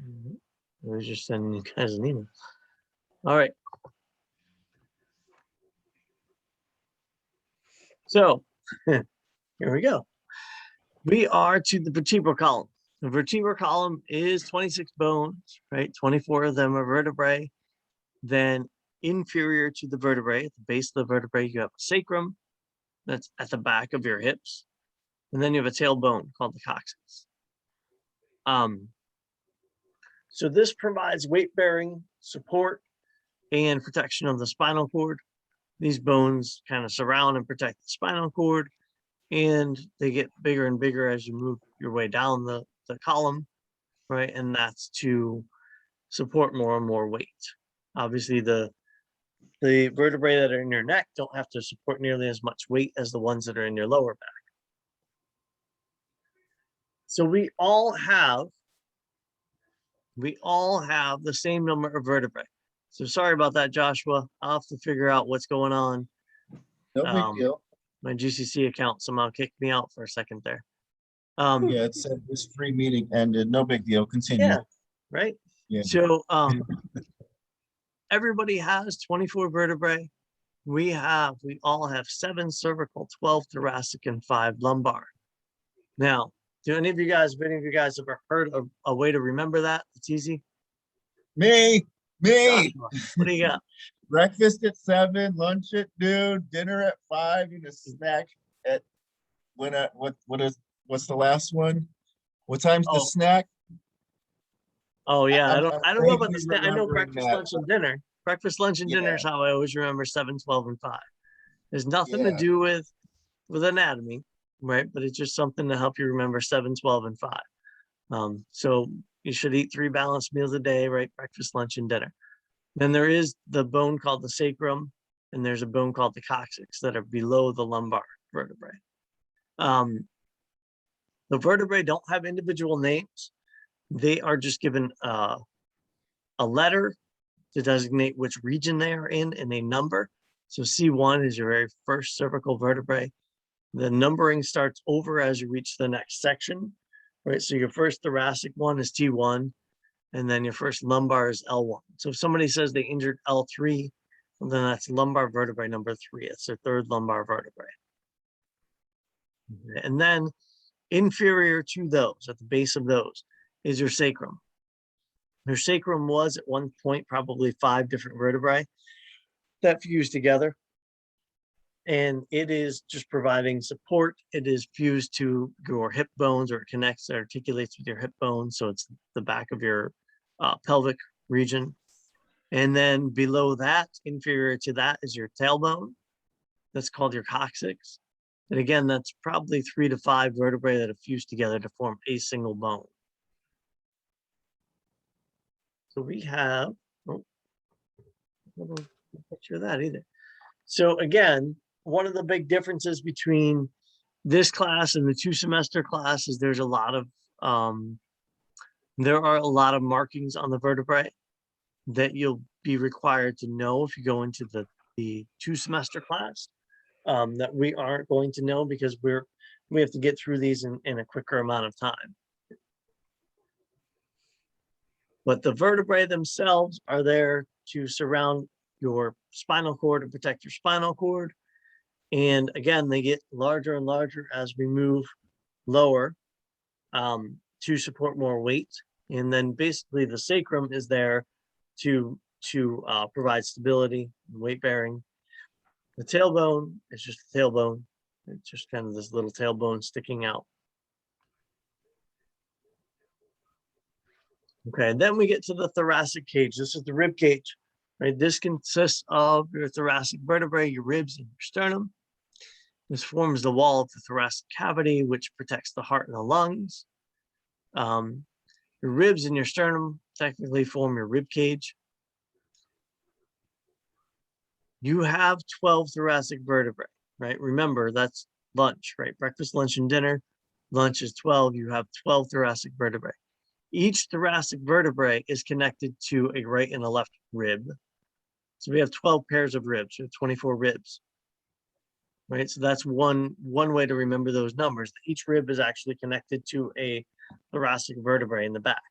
I was just sending you guys an email. All right. So here we go. We are to the vertebral column. The vertebral column is 26 bones, right? 24 of them are vertebrae. Then inferior to the vertebrae, at the base of the vertebrae, you have a sacrum that's at the back of your hips. And then you have a tailbone called the coccyx. So this provides weight-bearing support and protection of the spinal cord. These bones kind of surround and protect the spinal cord, and they get bigger and bigger as you move your way down the column, right? And that's to support more and more weight. Obviously, the vertebrae that are in your neck don't have to support nearly as much weight as the ones that are in your lower back. So we all have the same number of vertebrae. So sorry about that, Joshua. I'll have to figure out what's going on. No big deal. My GCC account somehow kicked me out for a second there. Yeah, it said this free meeting ended. No big deal. Continue. Yeah, right. Yeah. So everybody has 24 vertebrae. We all have 7 cervical, 12 thoracic, and 5 lumbar. Now, have any of you guys ever heard of a way to remember that? It's easy. Me. Joshua, what do you got? Breakfast at 7, lunch at noon, dinner at 5, and a snack at what's the last one? What time's the snack? Oh yeah, I don't know about the snack. I know breakfast, lunch, and dinner. Breakfast, lunch, and dinner is how I always remember 7, 12, and 5. There's nothing to do with anatomy, right? But it's just something to help you remember 7, 12, and 5. So you should eat 3 balanced meals a day, right? Breakfast, lunch, and dinner. Then there is the bone called the sacrum, and there's a bone called the coccyx that are below the lumbar vertebrae. The vertebrae don't have individual names. They are just given a letter to designate which region they are in and a number. So C1 is your very first cervical vertebrae. The numbering starts over as you reach the next section, right? So your first thoracic one is T1, and then your first lumbar is L1. So if somebody says they injured L3, well, then that's lumbar vertebrae number 3. It's their third lumbar vertebrae. And then inferior to those, at the base of those, is your sacrum. Your sacrum was at one point probably 5 different vertebrae that fused together. And it is just providing support. It is fused to your hip bones, or it connects, it articulates with your hip bones. So it's the back of your pelvic region. And then below that, inferior to that, is your tailbone. That's called your coccyx. And again, that's probably 3 to 5 vertebrae that have fused together to form a single bone. So we have, I don't picture that either. So again, one of the big differences between this class and the 2-semester class is there are a lot of markings on the vertebrae that you'll be required to know if you go into the 2-semester class that we aren't going to know because we have to get through these in a quicker amount of time. But the vertebrae themselves are there to surround your spinal cord and protect your spinal cord. And again, they get larger and larger as we move lower to support more weight. And then basically the sacrum is there to provide stability and weight bearing. The tailbone is just the tailbone. It's just kind of this little tailbone sticking out. Okay, and then we get to the thoracic cage. This is the rib cage, right? This consists of your thoracic vertebrae, your ribs, and your sternum. This forms the wall of the thoracic cavity, which protects the heart and the lungs. Your ribs and your sternum technically form your rib cage. You have 12 thoracic vertebrae, right? Remember, that's lunch, right? Breakfast, lunch, and dinner. Lunch is 12. You have 12 thoracic vertebrae. Each thoracic vertebrae is connected to a right and a left rib. So we have 12 pairs of ribs, or 24 ribs, right? So that's one way to remember those numbers. Each rib is actually connected to a thoracic vertebrae in the back.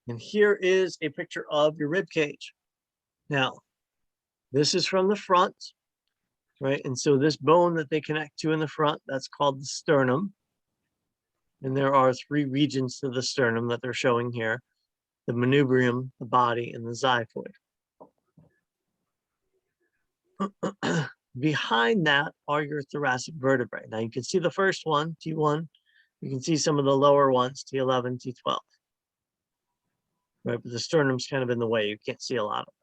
And here is a picture of your rib cage. Now, this is from the front, right? And so this bone that they connect to in the front, that's called the sternum. And there are 3 regions to the sternum that they're showing here: the manubrium, the body, and the xiphoid. Behind that are your thoracic vertebrae. Now you can see the first one, T1. You can see some of the lower ones, T11, T12. Right, but the sternum's kind of in the way. You can't see a lot of it.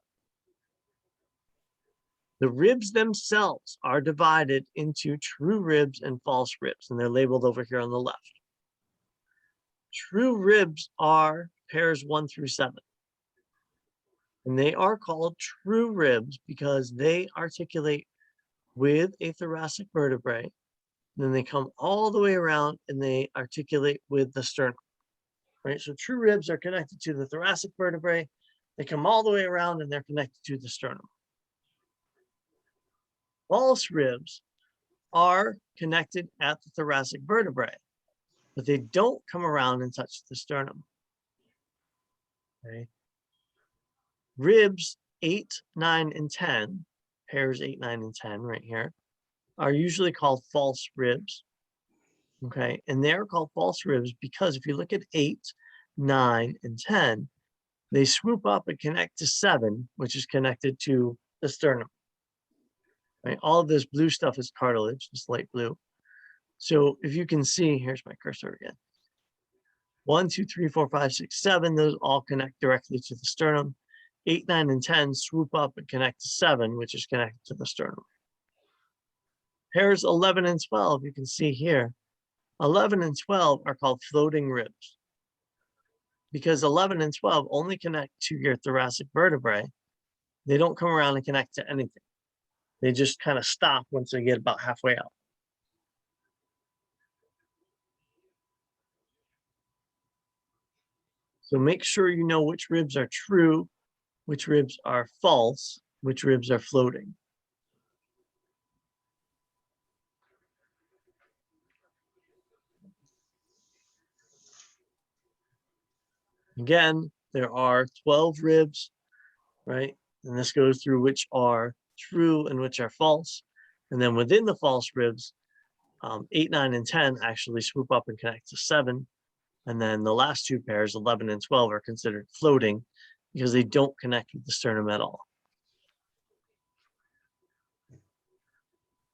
The ribs themselves are divided into true ribs and false ribs, and they're labeled over here on the left. True ribs are pairs 1 through 7. And they are called true ribs because they articulate with a thoracic vertebrae. Then they come all the way around and they articulate with the sternum. Right? So true ribs are connected to the thoracic vertebrae. They come all the way around and they're connected to the sternum. False ribs are connected at the thoracic vertebrae, but they don't come around and touch the sternum. Okay. Ribs 8, 9, and 10, pairs 8, 9, and 10 right here, are usually called false ribs. Okay, and they're called false ribs because if you look at 8, 9, and 10, they swoop up and connect to 7, which is connected to the sternum. Right, all of this blue stuff is cartilage, this light blue. So if you can see, here's my cursor again. 1, 2, 3, 4, 5, 6, 7, those all connect directly to the sternum. 8, 9, and 10 swoop up and connect to 7, which is connected to the sternum. Pairs 11 and 12, you can see here. 11 and 12 are called floating ribs because 11 and 12 only connect to your thoracic vertebrae. They don't come around and connect to anything. They just kind of stop once they get about halfway out. So make sure you know which ribs are true, which ribs are false, which ribs are floating. Again, there are 12 ribs, right? And this goes through which are true and which are false. And then within the false ribs, 8, 9, and 10 actually swoop up and connect to 7. And then the last 2 pairs, 11 and 12, are considered floating because they don't connect with the sternum at all.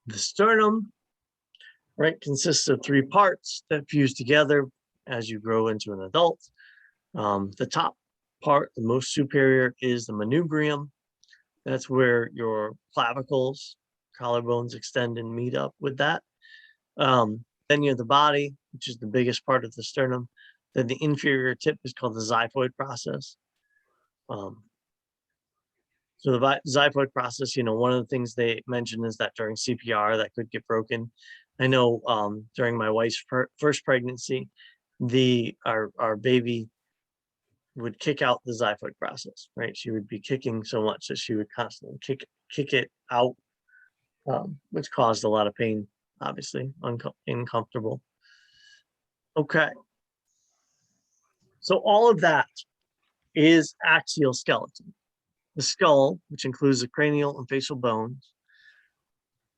The sternum, right, consists of 3 parts that fuse together as you grow into an adult. The top part, the most superior, is the manubrium. That's where your clavicles, collarbones extend and meet up with that. Then you have the body, which is the biggest part of the sternum. Then the inferior tip is called the xiphoid process. So the xiphoid process, one of the things they mentioned is that during CPR that could get broken. I know during my wife's first pregnancy, our baby would kick out the xiphoid process, right? She would be kicking so much that she would constantly kick it out, which caused a lot of pain, obviously, uncomfortable. Okay. So all of that is axial skeleton. The skull, which includes the cranial and facial bones,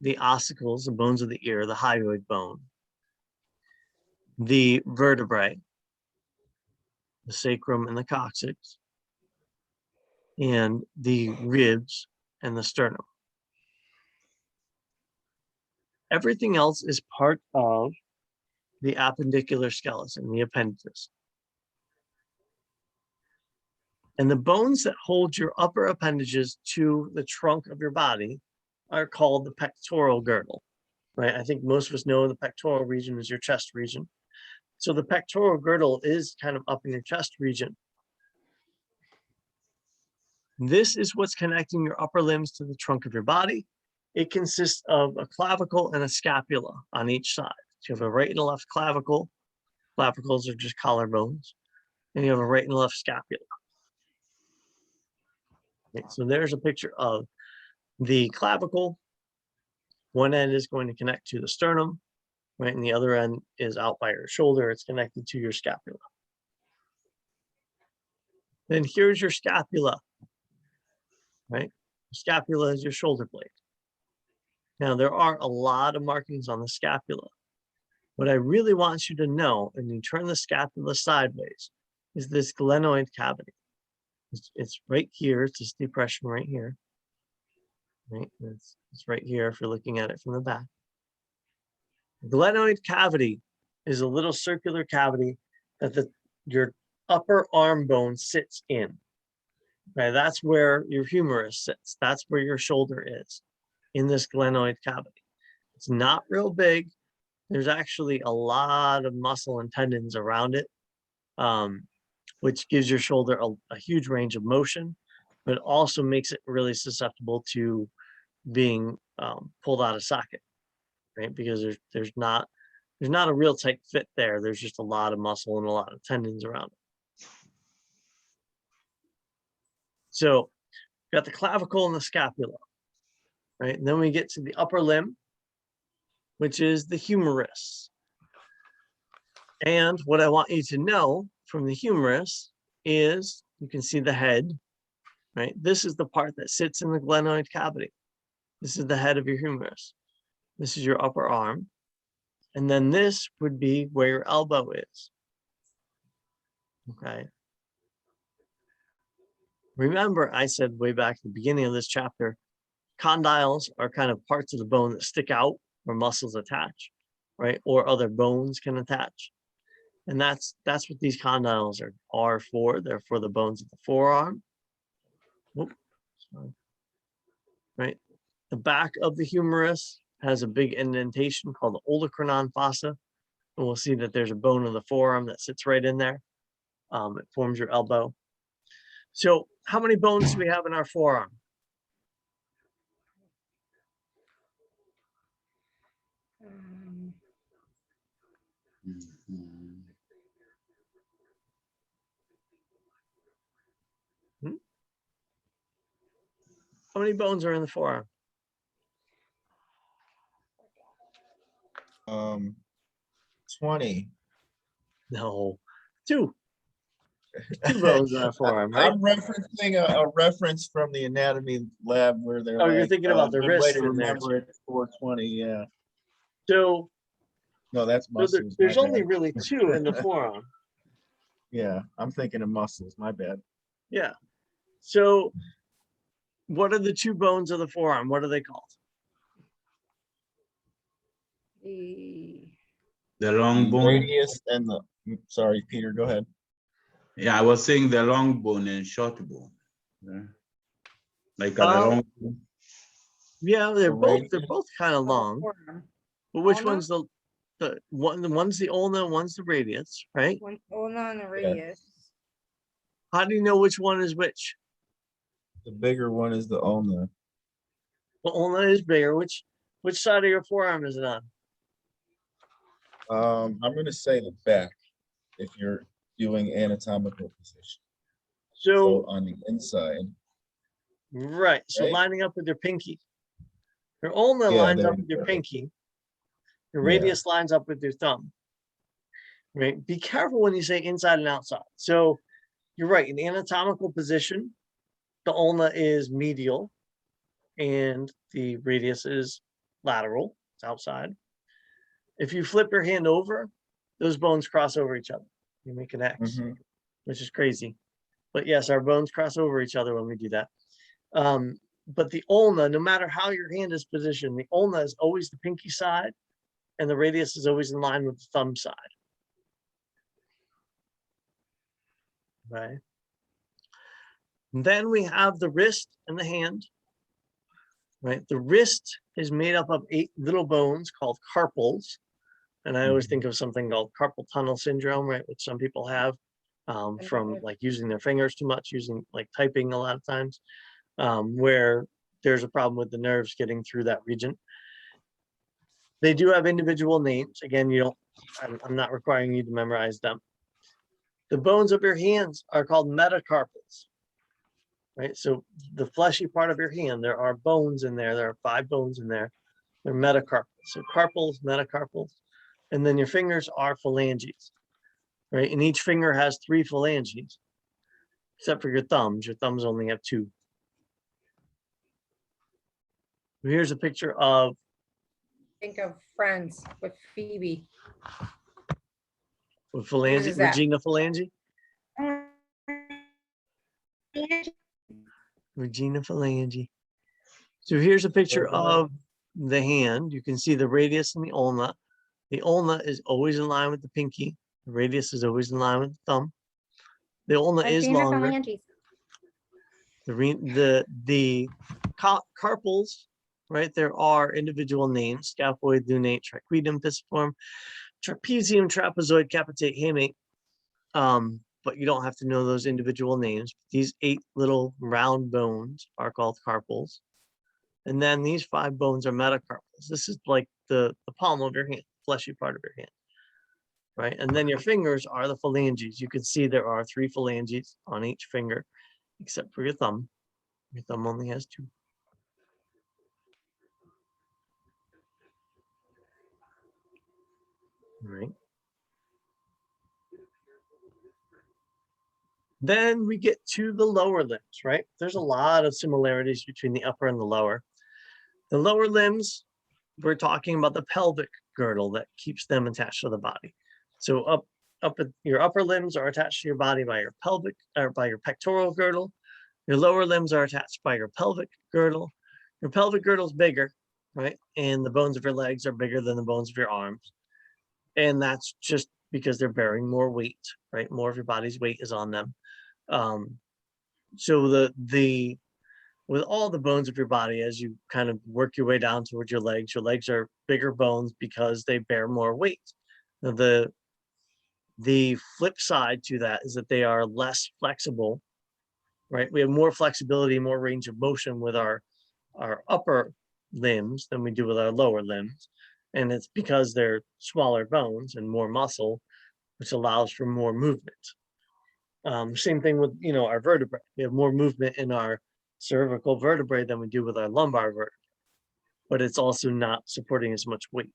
the ossicles, the bones of the ear, the hyoid bone, the vertebrae, the sacrum and the coccyx, and the ribs and the sternum. Everything else is part of the appendicular skeleton, the appendages. And the bones that hold your upper appendages to the trunk of your body are called the pectoral girdle, right? I think most of us know the pectoral region is your chest region. So the pectoral girdle is kind of up in your chest region. This is what's connecting your upper limbs to the trunk of your body. It consists of a clavicle and a scapula on each side. So you have a right and a left clavicle. Clavicles are just collarbones. And you have a right and left scapula. Okay, so there's a picture of the clavicle. One end is going to connect to the sternum, right? And the other end is out by your shoulder. It's connected to your scapula. Then here's your scapula, right? Scapula is your shoulder blade. Now, there are a lot of markings on the scapula. What I really want you to know, and you turn the scapula sideways, is this glenoid cavity. It's right here. It's this depression right here. Right? It's right here if you're looking at it from the back. Glenoid cavity is a little circular cavity that your upper arm bone sits in. Right? That's where your humerus sits. That's where your shoulder is, in this glenoid cavity. It's not real big. There's actually a lot of muscle and tendons around it, which gives your shoulder a huge range of motion, but also makes it really susceptible to being pulled out of socket, right? Because there's not a real tight fit there. There's just a lot of muscle and a lot of tendons around it. So got the clavicle and the scapula, right? And then we get to the upper limb, which is the humerus. And what I want you to know from the humerus is, you can see the head, right? This is the part that sits in the glenoid cavity. This is the head of your humerus. This is your upper arm. And then this would be where your elbow is. Okay. Remember, I said way back at the beginning of this chapter, condyles are kind of parts of the bone that stick out where muscles attach, right? Or other bones can attach. And that's what these condyles are for. They're for the bones of the forearm. Oops, sorry. Right? The back of the humerus has a big indentation called the olecranon fossa. And we'll see that there's a bone of the forearm that sits right in there. It forms your elbow. So how many bones do we have in our forearm? How many bones are in the forearm? 20. No, two. Two bones in our forearm, right? I'm referencing a reference from the anatomy lab where they're Oh, you're like, thinking about the good way wrist to in there. remember it, 420, yeah. So, No, that's muscles. there's my only bad. really two in the forearm. Yeah, I'm thinking of muscles, my bad. Yeah. So what are the two bones of the forearm? What are they called? The long bone. Radius and the, sorry, Peter, go ahead. Yeah, I was saying the long bone and short bone. Yeah. Like a long bone. Yeah, they're radius. both kind of long. But which one's the one's the ulna, one's the radius, right? One's ulna and the radius. How do you know which one is which? The bigger one is the ulna. The ulna is bigger. Which side of your forearm is it on? I'm gonna say the back if you're doing anatomical position. So So, on the inside. right. So Right? lining up with your pinky. Your ulna Yeah, lines there up you with your go. pinky. Your Yeah. radius lines up with your thumb. Right? Be careful when you say inside and outside. So you're right. In anatomical position, the ulna is medial and the radius is lateral. It's outside. If you flip your hand over, those bones cross over each other. You make an X, Mhm. which is crazy. But yes, our bones cross over each other when we do that. But the ulna, no matter how your hand is positioned, the ulna is always the pinky side and the radius is always in line with the thumb side. Right. And then we have the wrist and the hand. Right. The wrist is made up of 8 little bones called carpals. And I always think of something called carpal tunnel syndrome, right? Which some people have from like using their fingers too much, using like typing a lot of times, where there's a problem with the nerves getting through that region. They do have individual names. Again, I'm not requiring you to memorize them. The bones of your hands are called metacarpals, right? So the fleshy part of your hand, there are bones in there. There are 5 bones in there. They're metacarpals. So carpals, metacarpals. And then your fingers are phalanges, right? And each finger has 3 phalanges. except for your thumbs. Your thumbs only have two. Here's a picture of Think of Friends with Phoebe. phalange, is that? Regina Phalange. Regina Phalange. So here's a picture of the hand. You can see the radius and the ulna. The ulna is always in line with the pinky. The radius is always in line with the thumb. The ulna is longer. The carpals, right? There are individual names: scaphoid, lunate, triquetrum, pisiform, trapezium, trapezoid, capitate, hamate. But you don't have to know those individual names. These 8 little round bones are called carpals. And then these 5 bones are metacarpals. This is like the palm of your hand, fleshy part of your hand, right? And then your fingers are the phalanges. You can see there are 3 phalanges on each finger, except for your thumb. Your thumb only has 2. Right. Then we get to the lower limbs, right? There's a lot of similarities between the upper and the lower. The lower limbs, we're talking about the pelvic girdle that keeps them attached to the body. So up at your upper limbs are attached to your body by your pelvic or by your pectoral girdle. Your lower limbs are attached by your pelvic girdle. Your pelvic girdle is bigger, right? And the bones of your legs are bigger than the bones of your arms. And that's just because they're bearing more weight, right? More of your body's weight is on them. So with all the bones of your body, as you kind of work your way down towards your legs are bigger bones because they bear more weight. Now, the flip side to that is that they are less flexible, right? We have more flexibility, more range of motion with our upper limbs than we do with our lower limbs. And it's because they're smaller bones and more muscle, which allows for more movement. Same thing with, our vertebrae. We have more movement in our cervical vertebrae than we do with our lumbar vertebrae, but it's also not supporting as much weight.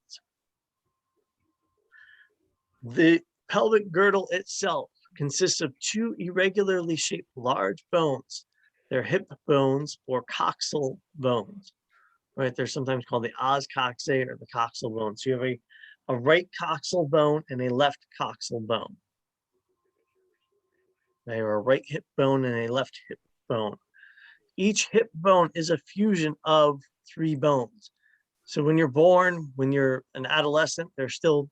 The pelvic girdle itself consists of 2 irregularly shaped large bones. They're hip bones or coxal bones, right? They're sometimes called the os coxae or the coxal bone. So you have a right coxal bone and a left coxal bone. They are a right hip bone and a left hip bone. Each hip bone is a fusion of 3 bones. So when you're born, when you're an adolescent, they're still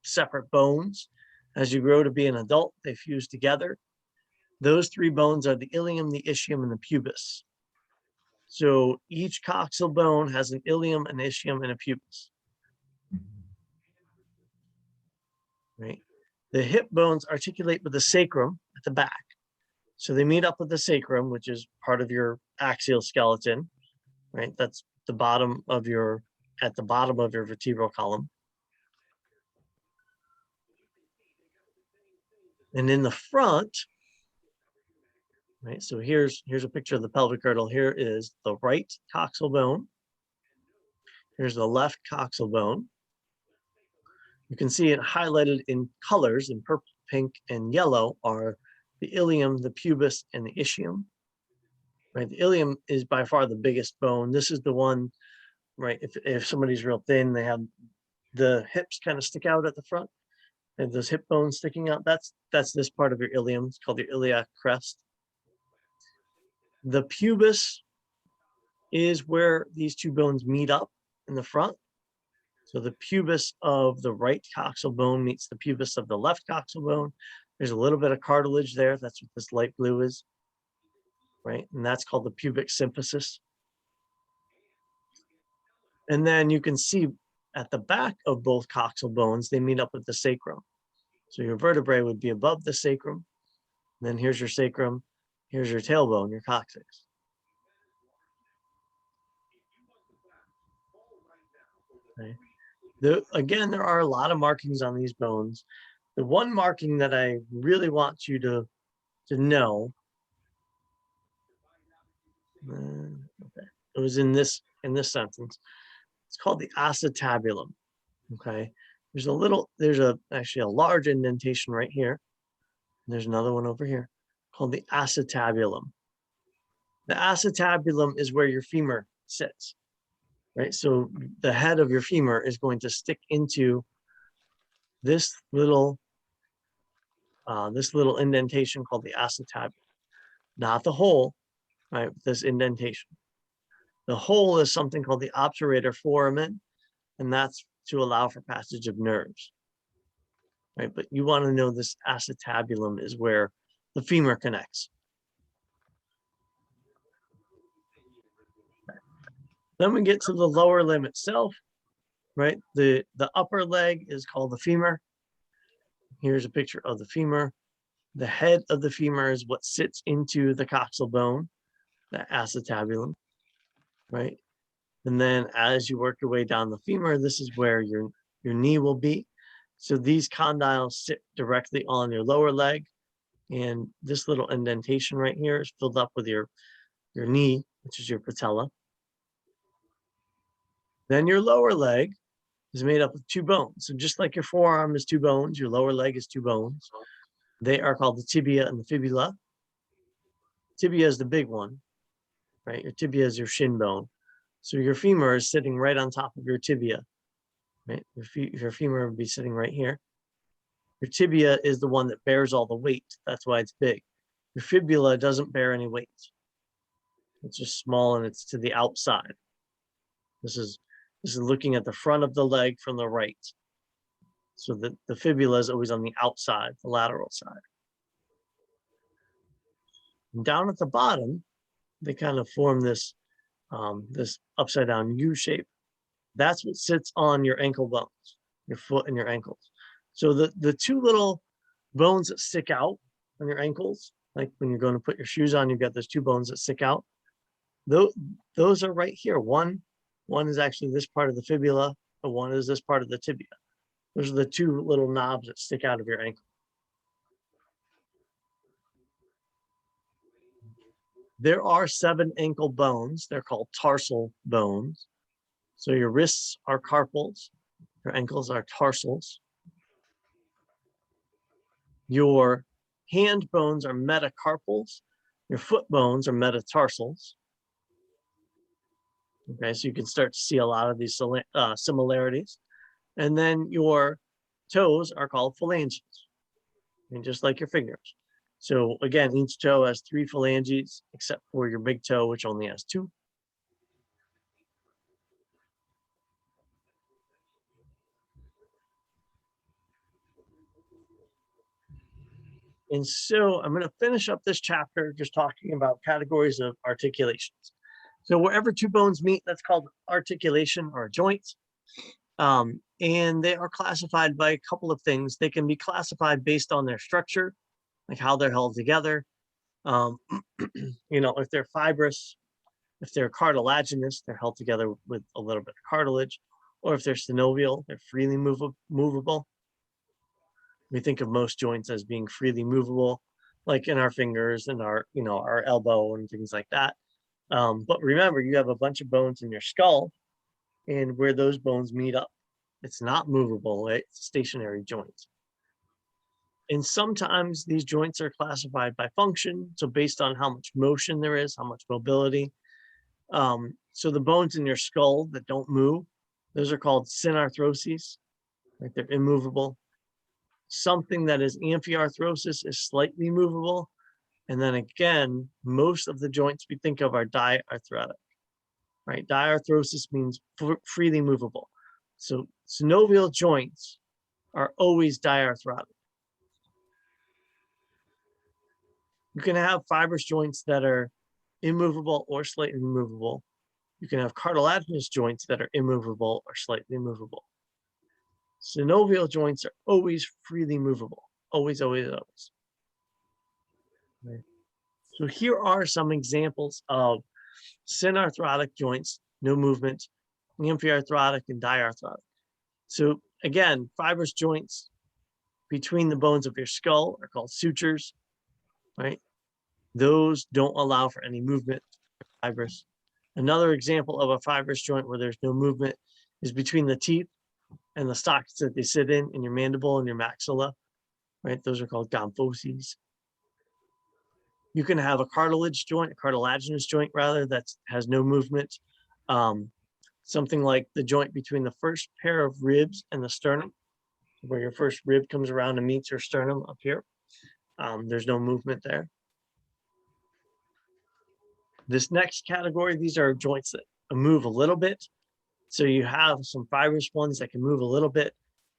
separate bones. As you grow to be an adult, they fuse together. Those 3 bones are the ilium, the ischium, and the pubis. So each coxal bone has an ilium, an ischium, and a pubis. Right? The hip bones articulate with the sacrum at the back. So they meet up with the sacrum, which is part of your axial skeleton, right? That's at the bottom of your vertebral column. And in the front, right? So here's a picture of the pelvic girdle. Here is the right coxal bone. Here's the left coxal bone. You can see it highlighted in colors in purple, pink, and yellow are the ilium, the pubis, and the ischium. Right, the ilium is by far the biggest bone. This is the one, right? If somebody's real thin, they have the hips kind of stick out at the front, and those hip bones sticking out. That's this part of your ilium. It's called your iliac crest. The pubis is where these 2 bones meet up in the front. So the pubis of the right coxal bone meets the pubis of the left coxal bone. There's a little bit of cartilage there. That's what this light blue is, right? And that's called the pubic symphysis. And then you can see at the back of both coxal bones, they meet up with the sacrum. So your vertebrae would be above the sacrum. And then here's your sacrum. Here's your tailbone, your coccyx. Okay. Again, there are a lot of markings on these bones. The one marking that I really want you to know, okay, it was in this sentence. It's called the acetabulum. Okay, there's actually a large indentation right here. There's another one over here. called the acetabulum. The acetabulum is where your femur sits, right? So the head of your femur is going to stick into this little indentation called the acetabulum, not the hole, right? This indentation. The hole is something called the obturator foramen, and that's to allow for passage of nerves, right? But you want to know this acetabulum is where the femur connects. Then we get to the lower limb itself, right? The upper leg is called the femur. Here's a picture of the femur. The head of the femur is what sits into the coxal bone, the acetabulum, right? And then as you work your way down the femur, this is where your knee will be. So these condyles sit directly on your lower leg. And this little indentation right here is filled up with your knee, which is your patella. Then your lower leg is made up of two bones. So just like your forearm is two bones, your lower leg is two bones. They are called the tibia and the fibula. Tibia is the big one, right? Your tibia is your shin bone. So your femur is sitting right on top of your tibia, right? Your femur would be sitting right here. Your tibia is the one that bears all the weight. That's why it's big. Your fibula doesn't bear any weight. It's just small and it's to the outside. This is looking at the front of the leg from the right. So the fibula is always on the outside, the lateral side. And down at the bottom, they kind of form this upside down U shape. That's what sits on your ankle bones, your foot and your ankles. So the two little bones that stick out on your ankles, like when you're going to put your shoes on, you've got those two bones that stick out. Those are right here. One is actually this part of the fibula, and one is this part of the tibia. Those are the two little knobs that stick out of your ankle. There are 7 ankle bones. They're called tarsal bones. So your wrists are carpals, your ankles are tarsals. Your hand bones are metacarpals. Your foot bones are metatarsals. Okay, so you can start to see a lot of these similarities. And then your toes are called phalanges, and just like your fingers. So again, each toe has 3 phalanges, except for your big toe, which only has 2. And so I'm going to finish up this chapter just talking about categories of articulations. So wherever 2 bones meet, that's called articulation or a joint. And they are classified by a couple of things. They can be classified based on their structure, like how they're held together. If they're fibrous, if they're cartilaginous, they're held together with a little bit of cartilage, or if they're synovial, they're freely movable. We think of most joints as being freely movable, like in our fingers and our elbow and things like that. But remember, you have a bunch of bones in your skull, and where those bones meet up, it's not movable, right? It's a stationary joint. And sometimes these joints are classified by function. So based on how much motion there is, how much mobility. So the bones in your skull that don't move, those are called synarthroses, right? They're immovable. Something that is amphiarthrosis is slightly movable. And then again, most of the joints we think of are diarthrotic, right? Diarthrosis means freely movable. So synovial joints are always diarthrotic. You can have fibrous joints that are immovable or slightly movable. You can have cartilaginous joints that are immovable or slightly movable. Synovial joints are always freely movable. Always, always, always. Right. So here are some examples of synarthrotic joints, no movement, amphiarthrotic and diarthrotic. So again, fibrous joints between the bones of your skull are called sutures, right? Those don't allow for any movement, fibrous. Another example of a fibrous joint where there's no movement is between the teeth and the sockets that they sit in your mandible and your maxilla, right? Those are called gomphoses. You can have a cartilage joint, a cartilaginous joint rather, that has no movement. Something like the joint between the first pair of ribs and the sternum, where your first rib comes around and meets your sternum up here. There's no movement there. This next category, these are joints that move a little bit. So you have some fibrous ones that can move a little bit,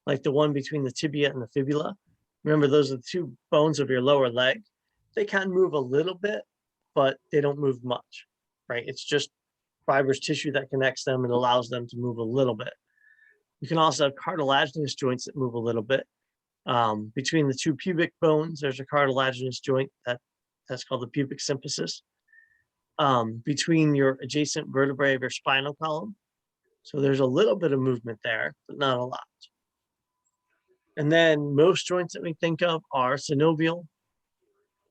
like the one between the tibia and the fibula. Remember, those are the two bones of your lower leg. They can move a little bit, but they don't move much, right? It's just fibrous tissue that connects them and allows them to move a little bit. You can also have cartilaginous joints that move a little bit. Between the two pubic bones, there's a cartilaginous joint that's called the pubic symphysis. Between your adjacent vertebrae of your spinal column. So there's a little bit of movement there, but not a lot. And then most joints that we think of are synovial,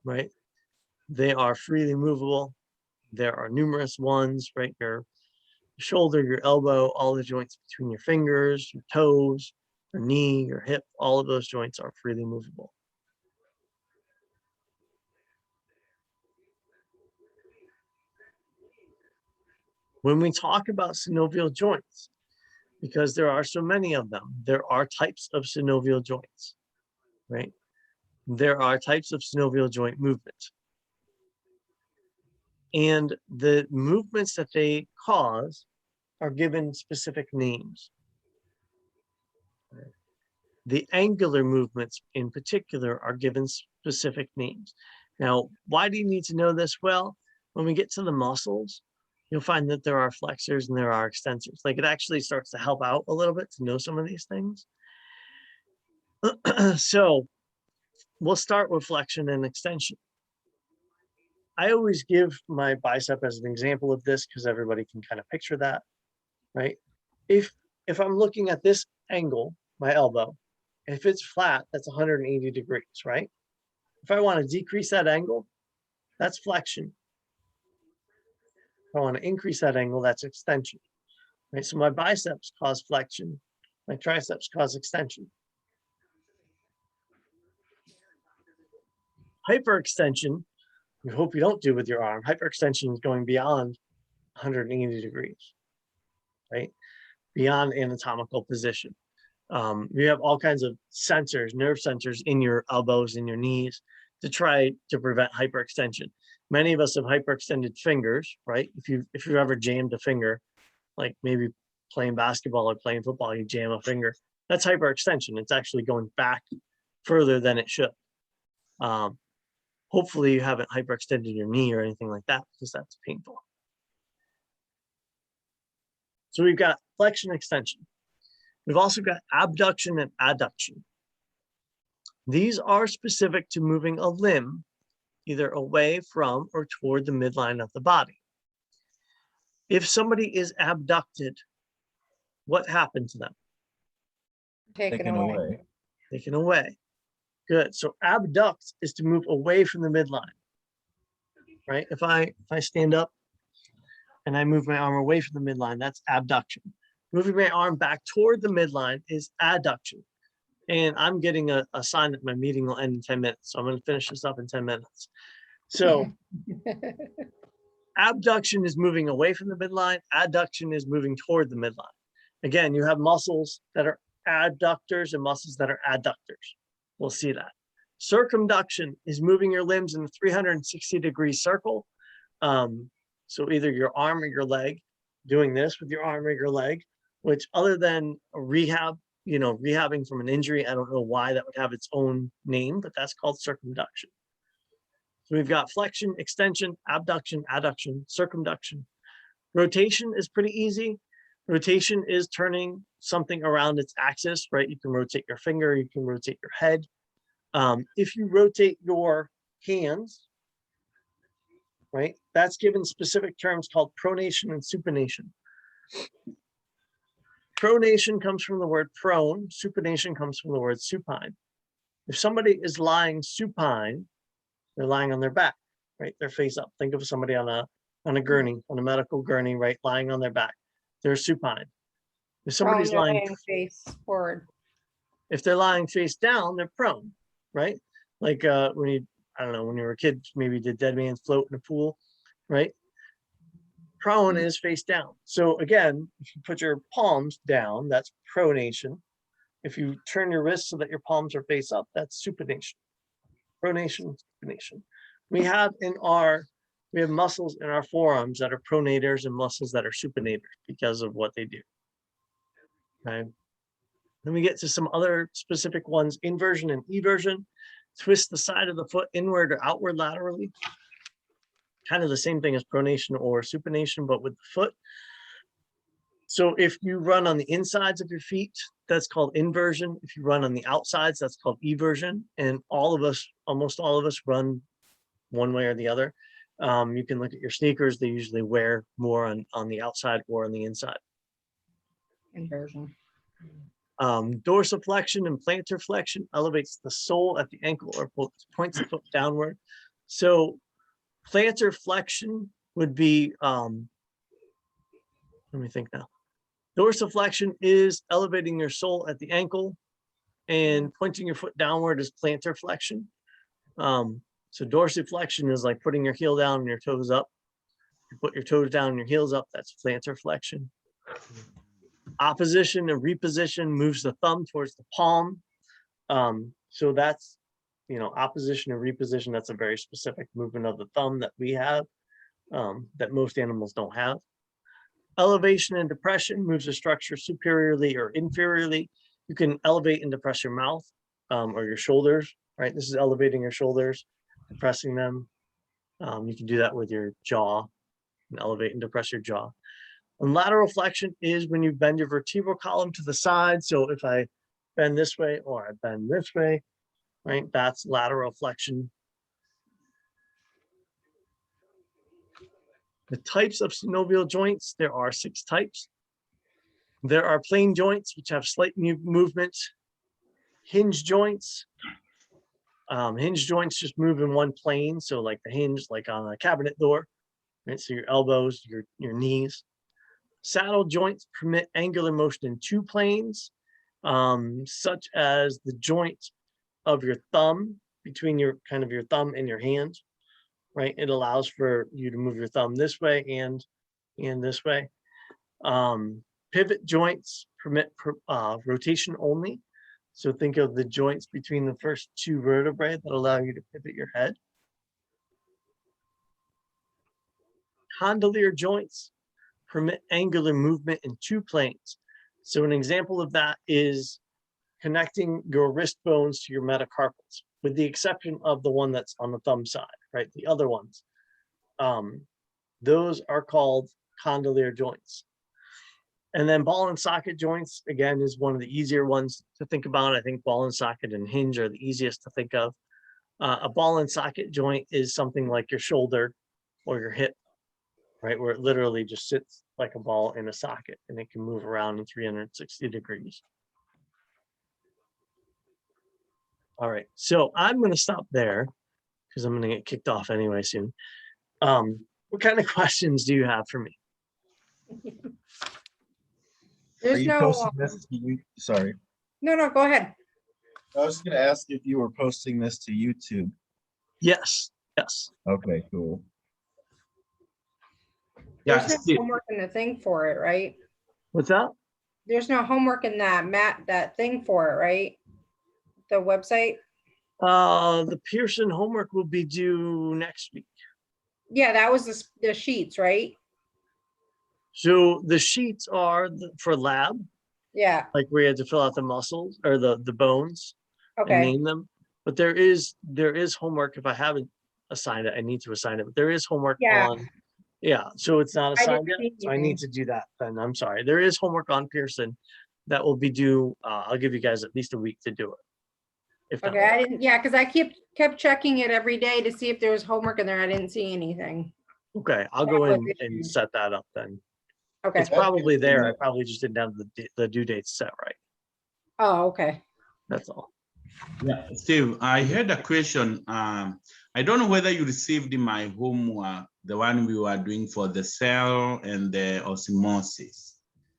right? They are freely movable. There are numerous ones, right? Your shoulder, your elbow, all the joints between your fingers, your toes, your knee, your hip, all of those joints are freely movable. When we talk about synovial joints, because there are so many of them, there are types of synovial joints, right? There are types of synovial joint movement. And the movements that they cause are given specific names. The angular movements in particular are given specific names. Now, why do you need to know this? Well, when we get to the muscles, you'll find that there are flexors and there are extensors. Like, it actually starts to help out a little bit to know some of these things. So we'll start with flexion and extension. I always give my bicep as an example of this because everybody can kind of picture that, right? If I'm looking at this angle, my elbow, if it's flat, that's 180 degrees, right? If I want to decrease that angle, that's flexion. If I want to increase that angle, that's extension, right? So my biceps cause flexion, my triceps cause extension. Hyperextension, we hope you don't do with your arm. Hyperextension is going beyond 180 degrees, right? Beyond anatomical position. You have all kinds of sensors, nerve sensors in your elbows and your knees to try to prevent hyperextension. Many of us have hyperextended fingers, right? If you've ever jammed a finger, like maybe playing basketball or playing football, you jam a finger, that's hyperextension. It's actually going back further than it should. Hopefully you haven't hyperextended your knee or anything like that, because that's painful. So we've got flexion, extension. We've also got abduction and adduction. These are specific to moving a limb either away from or toward the midline of the body. If somebody is abducted, what happened to them? Taken away. Taken away. Good. So abduct is to move away from the midline, right? If I stand up and I move my arm away from the midline, that's abduction. Moving my arm back toward the midline is adduction. And I'm getting a sign that my meeting will end in 10 minutes. So I'm going to finish this up in 10 minutes. So abduction is moving away from the midline. Adduction is moving toward the midline. Again, you have muscles that are adductors and muscles that are adductors. We'll see that. Circumduction is moving your limbs in a 360-degree circle. So either your arm or your leg, doing this with your arm or your leg, which other than rehab, rehabbing from an injury, I don't know why that would have its own name, but that's called circumduction. So we've got flexion, extension, abduction, adduction, circumduction. Rotation is pretty easy. Rotation is turning something around its axis, right? You can rotate your finger, you can rotate your head. If you rotate your hands, right, that's given specific terms called pronation and supination. Pronation comes from the word prone, supination comes from the word supine. If somebody is lying supine, they're lying on their back, right? They're face up. Think of somebody on a gurney, on a medical gurney, right? Lying on their back. They're supine. If somebody's lying face forward. If they're lying face down, they're prone, right? Like I I don't know, when you were a kid, maybe did dead man's float in a pool, right? Prone is face down. So again, if you put your palms down, that's pronation. If you turn your wrists so that your palms are face up, that's supination. Pronation, supination. We have muscles in our forearms that are pronators and muscles that are supinators because of what they do. Okay. Then we get to some other specific ones, inversion and eversion. Twist the side of the foot inward or outward laterally. Kind of the same thing as pronation or supination, but with the foot. So if you run on the insides of your feet, that's called inversion. If you run on the outsides, that's called eversion. And all of us, almost all of us, run one way or the other. You can look at your sneakers. They usually wear more on the outside or on the inside. Inversion. Dorsiflexion and plantar flexion elevates the sole at the ankle or points the foot downward. So plantar flexion would be, let me think now. Dorsiflexion is elevating your sole at the ankle, and pointing your foot downward is plantar flexion. So dorsiflexion is like putting your heel down and your toes up. You put your toes down and your heels up, that's plantar flexion. Opposition and reposition moves the thumb towards the palm. So that's, opposition and reposition, that's a very specific movement of the thumb that we have, that most animals don't have. Elevation and depression moves the structure superiorly or inferiorly. You can elevate and depress your mouth or your shoulders, right? This is elevating your shoulders, depressing them. You can do that with your jaw, and elevate and depress your jaw. And lateral flexion is when you bend your vertebral column to the side. So if I bend this way or I bend this way, right, that's lateral flexion. The types of synovial joints, there are 6 types. There are plane joints, which have slight movement. Hinge joints. Hinge joints just move in one plane. So like the hinge, like on a cabinet door, right? So your elbows, your knees. Saddle joints permit angular motion in 2 planes, such as the joint of your thumb between your thumb and your hand, right? It allows for you to move your thumb this way and this way. Pivot joints permit rotation only. So think of the joints between the first 2 vertebrae that allow you to pivot your head. Condylar joints permit angular movement in 2 planes. So an example of that is connecting your wrist bones to your metacarpals, with the exception of the one that's on the thumb side, right? The other ones, those are called condylar joints. And then ball and socket joints, again, is one of the easier ones to think about. I think ball and socket and hinge are the easiest to think of. A ball and socket joint is something like your shoulder or your hip, right? Where it literally just sits like a ball in a socket and it can move around in 360 degrees. All right, so I'm going to stop there because I'm going to get kicked off anyway soon. What kind of questions do you have for me? Are There's you no, posting this to you? Sorry. no, go ahead. I was gonna ask if you were posting this to YouTube. Yes. Okay, cool. Yeah, There's no Steve, homework in the thing for it, right? What's that? There's no homework in that thing for it, right? The website? The Pearson homework will be due next week. Yeah, that was the sheets, right? So the sheets are for lab, Yeah, like where you had to fill out the muscles or the bones and okay. name them. But there is homework. If I haven't assigned it, I need to assign it. But there is homework Yeah. on, so it's not I didn't assigned yet. see So I need to do that. Then I'm sorry. There is homework on Pearson that will be due. I'll give you guys at least a week to do it. If not Okay, I more. didn't, yeah, because I kept checking it every day to see if there was homework in there. I didn't see anything. Okay, I'll That go was in it. and set that up then. Okay. It's probably That's there. I good. probably just didn't have the due date set right. Oh, okay. That's all. yeah, Steve, I had a question. I don't know whether you received my homework, the one we were doing for the cell and the osmosis,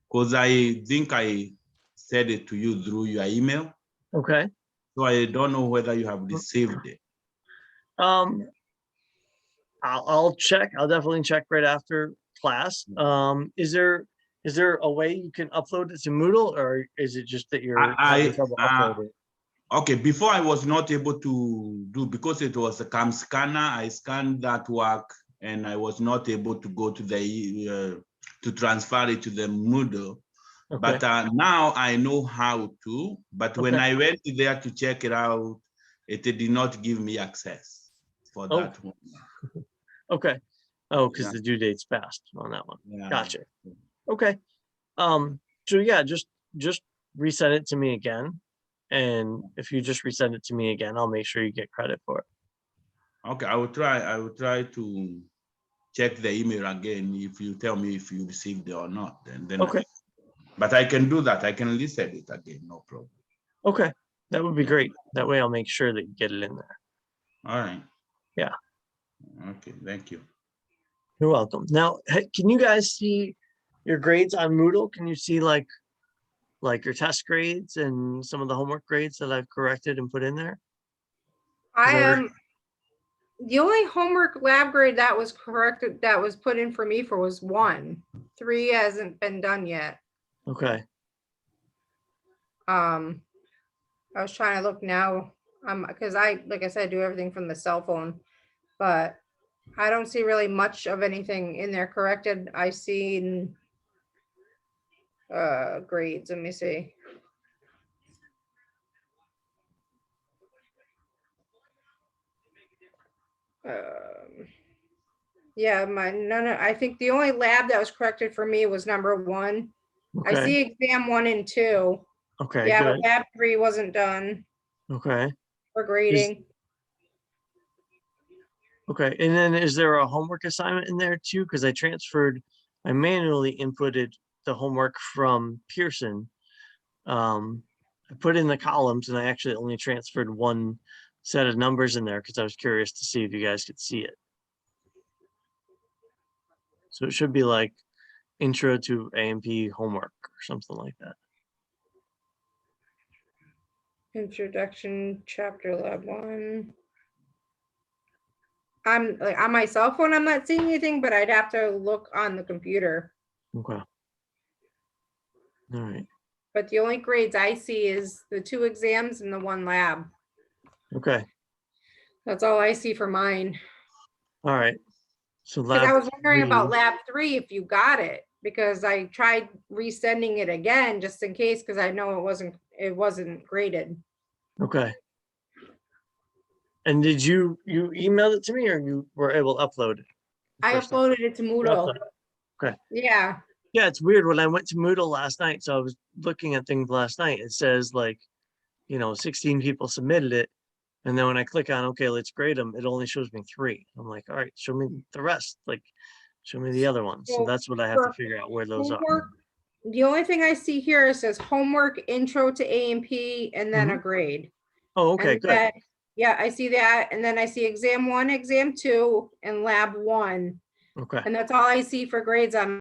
because I think I said it to you through your email. Okay. So I don't know whether you have received it. Um, I'll check. I'll definitely check right after class. Is there a way you can upload it to Moodle, or is it just that you're having trouble uploading? Okay, before I was not able to do, because it was a cam scanner, I scanned that work and I was not able to go to the, to transfer it to the Moodle. Okay, But now I know how to, but when Okay. I went there to check it out, it did not give me access for Oh. that one. okay. Oh, because Yeah. the due date's passed on that one. Yeah. Gotcha. Okay. So yeah, just resend it to me again. And if you just resend it to me again, I'll make sure you get credit for it. Okay, I will try to check the email again if you tell me if you received it or not. Then Okay. but I can do that. I can listen it again, no problem. Okay. That would be great. That way I'll make sure that you get it in there. All right. Yeah. Okay, thank you. You're welcome. Now, can you guys see your grades on Moodle? Can you see like your test grades and some of the homework grades that I've corrected and put in there? I Is that- am, the only homework lab grade that was corrected, that was put in for me for was 1. 3 hasn't been done yet. Okay. I was trying to look now, because like I said, do everything from the cell phone, but I don't see really much of anything in there corrected. I seen grades, let me see. Yeah, I think the only lab that was corrected for me was number 1. I Okay. see exam 1 and 2. Okay. Yeah, Good. but lab 3 wasn't done Okay. for grading. Okay. And then is there a homework assignment in there too? Because I manually inputted the homework from Pearson. I put in the columns and I actually only transferred one set of numbers in there because I was curious to see if you guys could see it. So it should be like intro to A&P homework or something like that. Introduction, chapter lab 1. I'm like on my cell phone, I'm not seeing anything, but I'd have to look on the computer. Okay. All right. But the only grades I see is the 2 exams and the 1 lab. Okay. That's all I see for mine. All right. So Because I lab was wondering about 3, lab 3 if you got it, because I tried resending it again just in case, because I know it wasn't graded. okay. And did you emailed it to me or you were able to upload it? I first time? uploaded it to Moodle. Okay. Yeah, Yeah, it's weird. When I went to Moodle last night, so I was looking at things last night, it says like, 16 people submitted it. And then when I click on, okay, let's grade them, it only shows me 3. I'm like, all right, show me the rest. Like, show me the other ones. So So that's what I have to for figure out where those are. homework, the only thing I see here is says homework intro to A&P and then a grade. Oh, okay, And good. that- Yeah, I see that. And then I see exam 1, exam 2, and lab 1. Okay. And that's all I see for grades on